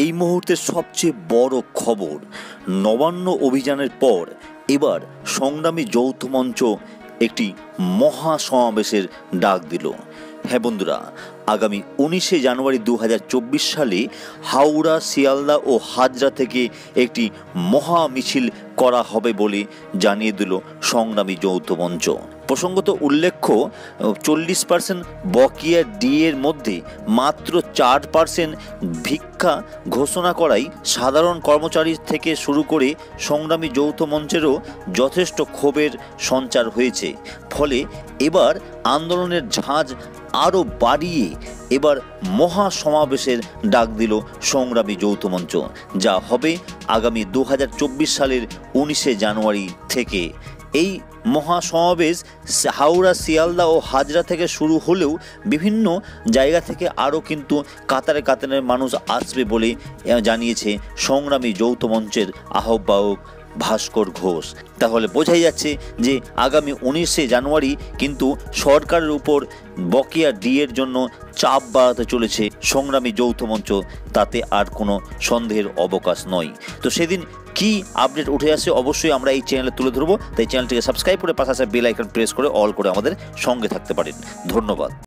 এই মুহূর্তের সবচেয়ে বড় খবর, নবান্ন অভিযানের পর এবার সংগ্রামী যৌথ মঞ্চ একটি মহা সমাবেশের ডাক দিল। হ্যাঁ বন্ধুরা, আগামী 19শে জানুয়ারি 2024 সালে হাওড়া, শিয়ালদা ও হাজরা থেকে একটি মহা মিছিল করা হবে বলে জানিয়ে দিল সংগ্রামী যৌথ মঞ্চ। প্রসঙ্গত উল্লেখ্য, 40% বকেয়া ডিএর মধ্যে মাত্র 4% ভিক্ষা ঘোষণা করাই সাধারণ কর্মচারী থেকে শুরু করে সংগ্রামী যৌথ মঞ্চেরও যথেষ্ট ক্ষোভের সঞ্চার হয়েছে। ফলে এবার আন্দোলনের ঝাঁজ আরও বাড়িয়ে এবার মহা সমাবেশের ডাক দিল সংগ্রামী যৌথ মঞ্চ, যা হবে আগামী 2024 সালের 19শে জানুয়ারি থেকে। এই মহা সমাবেশ হাওড়া, শিয়ালদা ও হাজরা থেকে শুরু হলেও বিভিন্ন জায়গা থেকে আরও কিন্তু কাতারে কাতারে মানুষ আসবে বলে জানিয়েছে সংগ্রামী যৌথ মঞ্চের আহ্বায়ক ভাস্কর ঘোষ। তাহলে বোঝাই যাচ্ছে যে আগামী 19শে জানুয়ারি কিন্তু সরকারের উপর বকেয়া ডিএর জন্য চাপ বাড়াতে চলেছে সংগ্রামী যৌথ মঞ্চ, তাতে আর কোনো সন্দেহের অবকাশ নয়। তো সেদিন কি আপডেট উঠে আসে অবশ্যই আমরা এই চ্যানেলে তুলে ধরবো, তাই চ্যানেলটিকে সাবস্ক্রাইব করে পাশাপাশি বেল আইকন প্রেস করে অল করে আমাদের সঙ্গে থাকতে পারেন। ধন্যবাদ।